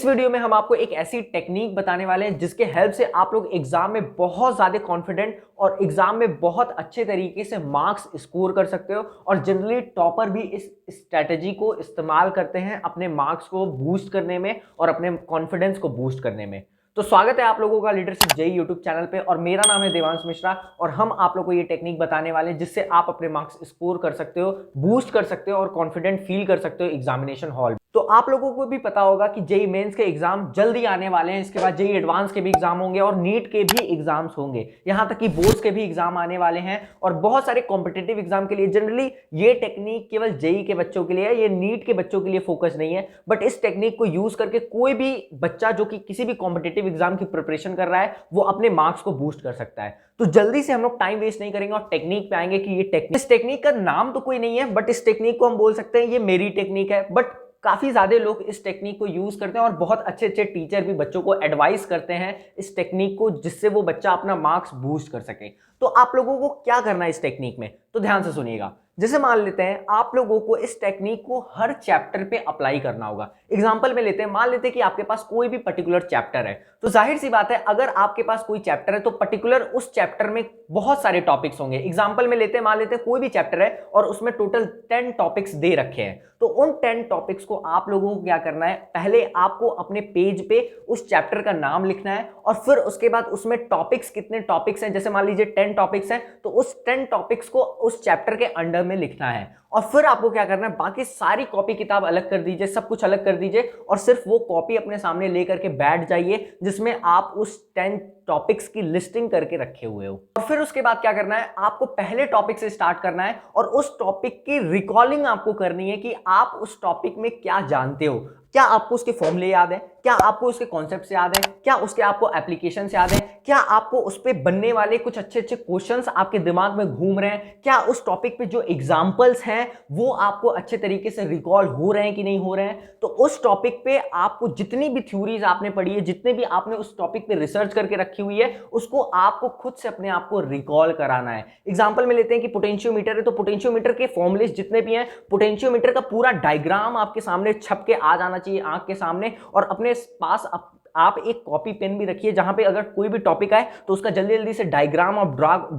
इस वीडियो में हम आपको एक ऐसी टेक्निक बताने वाले हैं जिसके हेल्प से आप लोग एग्जाम में बहुत ज्यादा कॉन्फिडेंट और एग्जाम में बहुत अच्छे तरीके से मार्क्स स्कोर कर सकते हो। और जनरली टॉपर भी इस स्ट्रेटेजी को इस्तेमाल करते हैं अपने मार्क्स को बूस्ट करने में और अपने कॉन्फिडेंस को बूस्ट करने में। तो स्वागत है आप लोगों का लीडरशिप जेई यूट्यूब चैनल पे और मेरा नाम है देवांश मिश्रा और हम आप लोगों को ये टेक्निक बताने वाले हैं जिससे आप अपने मार्क्स स्कोर कर सकते हो, बूस्ट कर सकते हो और कॉन्फिडेंट फील कर सकते हो एग्जामिनेशन हॉल। तो आप लोगों को भी पता होगा कि जेई मेंस के एग्जाम जल्दी आने वाले हैं, इसके बाद जेई एडवांस के भी एग्जाम होंगे और नीट के भी एग्जाम्स होंगे, यहां तक कि बोर्ड्स के भी एग्जाम आने वाले हैं और बहुत सारे कॉम्पिटिटिव एग्जाम के लिए। जनरली ये टेक्निक केवल जेई के बच्चों के लिए है, ये नीट के बच्चों के लिए फोकस नहीं है, बट इस टेक्निक को यूज करके कोई भी बच्चा जो कि किसी भी कॉम्पिटिटिव एग्जाम की प्रिपरेशन कर रहा है वो अपने मार्क्स को बूस्ट कर सकता है। तो जल्दी से हम लोग टाइम वेस्ट नहीं करेंगे और टेक्निक पे आएंगे कि ये टेक्निक, इस टेक्निक का नाम तो कोई नहीं है बट इस टेक्निक को हम बोल सकते हैं ये मेरी टेक्निक है। बट काफी ज्यादा लोग इस टेक्निक को यूज करते हैं और बहुत अच्छे अच्छे टीचर भी बच्चों को एडवाइस करते हैं इस टेक्निक को, जिससे वो बच्चा अपना मार्क्स बूस्ट कर सके। तो आप लोगों को क्या करना है इस टेक्निक में, तो ध्यान से सुनिएगा। जैसे मान लेते हैं आप लोगों को इस टेक्निक को हर चैप्टर पे अप्लाई करना होगा। एग्जांपल में लेते हैं, मान लेते हैं कि आपके पास कोई भी पर्टिकुलर चैप्टर है, तो जाहिर सी बात है अगर आपके पास कोई चैप्टर है तो पर्टिकुलर उस चैप्टर में बहुत सारे टॉपिक्स होंगे। एग्जांपल में लेते हैं, मान लेते हैं कोई भी चैप्टर है और उसमें टोटल 10 टॉपिक्स दे रखे हैं, तो उन 10 टॉपिक्स को आप लोगों को क्या करना है, पहले आपको अपने पेज पे उस चैप्टर का नाम लिखना है और फिर उसके बाद उसमें टॉपिक्स, कितने टॉपिक्स हैं, जैसे मान लीजिए 10 टॉपिक्स हैं तो उस 10 टॉपिक्स को उस चैप्टर के अंडर में लिखना है। और फिर आपको क्या करना है, बाकी सारी कॉपी किताब अलग कर दीजिए, सब कुछ अलग कर दीजिए और सिर्फ वो कॉपी अपने सामने लेकर के बैठ जाइए जिसमें आप उस 10 टॉपिक्स की लिस्टिंग करके रखे हुए हो। और फिर उसके बाद क्या करना है, आपको पहले टॉपिक से स्टार्ट करना है और उस टॉपिक की रिकॉलिंग आपको करनी है कि आप उस टॉपिक में क्या जानते हो। क्या आपको उसके फॉर्मूले याद है, क्या आपको उसके कॉन्सेप्ट्स याद है, क्या उसके आपको एप्लीकेशंस याद है, क्या आपको उस पे बनने वाले कुछ अच्छे अच्छे क्वेश्चंस आपके दिमाग में घूम रहे हैं, क्या उस टॉपिक पे जो एग्जांपल्स हैं वो आपको अच्छे तरीके से रिकॉल हो रहे हैं कि नहीं हो रहे हैं। तो उस टॉपिक पे आपको जितनी भी थ्योरीज आपने पढ़ी है, जितने भी आपने उस टॉपिक पे रिसर्च करके रखी हुई है, उसको आपको खुद से अपने आप को रिकॉल कराना है। एग्जांपल में लेते हैं कि पोटेंशियोमीटर है, तो पोटेंशियोमीटर के फॉर्मूलेस जितने भी हैं, पोटेंशियोमीटर का पूरा डायग्राम आपके सामने छप के आ जाना चाहिए आंख के सामने। और अपने पास आप एक कॉपी पेन भी रखिए जहां पे अगर कोई भी टॉपिक आए तो उसका जल्दी जल्दी से डायग्राम आप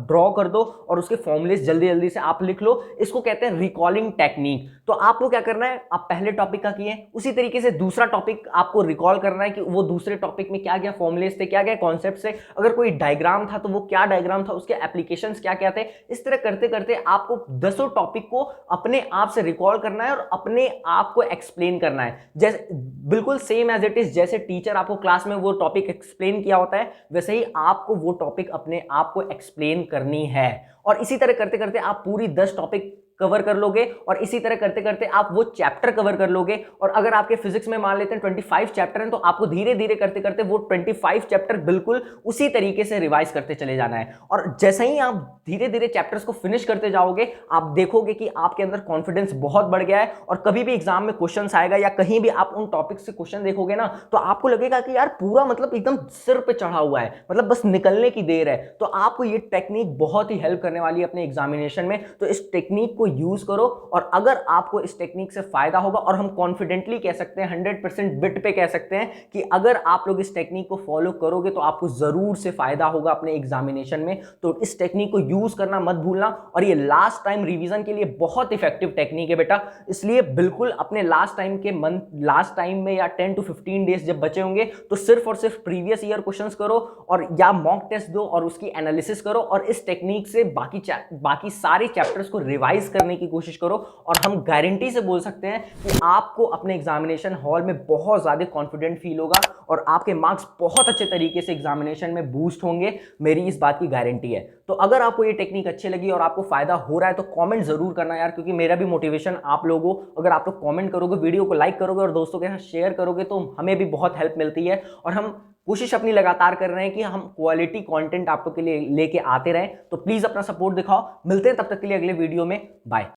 ड्रॉ कर दो और उसके फॉर्मूलेस जल्दी जल्दी से आप लिख लो। इसको कहते हैं रिकॉलिंग टेक्निक। तो आपको क्या करना है, आप पहले टॉपिक का किए, उसी तरीके से दूसरा टॉपिक आपको रिकॉल करना है कि वो दूसरे टॉपिक में क्या क्या फॉर्मूलेस थे, क्या क्या कॉन्सेप्ट थे, अगर कोई डायग्राम था तो वो क्या डायग्राम था, उसके एप्लीकेशंस क्या क्या थे। इस तरह करते करते आपको 10 टॉपिक को अपने आप से रिकॉल करना है और अपने आप को एक्सप्लेन करना है, जैसे बिल्कुल सेम एज इट इज जैसे टीचर आपको क्लास में वो टॉपिक एक्सप्लेन किया होता है, वैसे ही आपको वो टॉपिक अपने आप को एक्सप्लेन करनी है। और इसी तरह करते करते आप पूरी 10 टॉपिक कवर कर लोगे और इसी तरह करते करते आप वो चैप्टर कवर कर लोगे। और अगर आपके फिजिक्स में मान लेते हैं 25 चैप्टर हैं तो आपको धीरे धीरे करते करते वो 25 चैप्टर बिल्कुल उसी तरीके से रिवाइज करते चले जाना है। और जैसे ही आप धीरे धीरे चैप्टर्स को फिनिश करते जाओगे, आप देखोगे कि आपके अंदर कॉन्फिडेंस बहुत बढ़ गया है। और कभी भी एग्जाम में क्वेश्चन आएगा या कहीं भी आप उन टॉपिक से क्वेश्चन देखोगे ना, तो आपको लगेगा कि यार पूरा मतलब एकदम सिर पे चढ़ा हुआ है, मतलब बस निकलने की देर है। तो आपको ये टेक्निक बहुत ही हेल्प करने वाली है अपने एग्जामिनेशन में। तो इस टेक्निक को यूज करो और अगर आपको इस टेक्निक से फायदा होगा, और हम कॉन्फिडेंटली कह सकते हैं 100% बिट पे कह सकते हैं कि अगर आप लोग इस टेक्निक को फॉलो करोगे तो आपको जरूर से फायदा होगा अपने एग्जामिनेशन में। तो इस टेक्निक को यूज करना मत भूलना। और ये लास्ट टाइम रिवीजन के लिए बहुत इफेक्टिव टेक्निक है बेटा, इसलिए बिल्कुल अपने लास्ट टाइम में या 10 to 15 डेज जब बचे होंगे तो सिर्फ और सिर्फ प्रीवियस ईयर क्वेश्चंस करो और या मॉक टेस्ट दो और उसकी एनालिसिस करो और इस टेक्निक से बाकी सारे चैप्टर्स को रिवाइज करने की कोशिश करो। और हम गारंटी से बोल सकते हैं कि आपको अपने एग्जामिनेशन हॉल में बहुत ज्यादा कॉन्फिडेंट फील होगा और आपके मार्क्स बहुत अच्छे तरीके से एग्जामिनेशन में बूस्ट होंगे, मेरी इस बात की गारंटी है। तो अगर आपको ये टेक्निक अच्छी लगी और आपको फायदा हो रहा है तो कमेंट जरूर करना यार, क्योंकि मेरा भी मोटिवेशन आप लोगों, अगर आप लोग कमेंट करोगे, वीडियो को लाइक करोगे और दोस्तों के साथ शेयर करोगे तो हमें भी बहुत हेल्प मिलती है। और हम कोशिश अपनी लगातार कर रहे हैं कि हम क्वालिटी कंटेंट आप लोग के लिए लेके आते रहें। तो प्लीज अपना सपोर्ट दिखाओ। मिलते हैं तब तक के लिए अगले वीडियो में, बाय।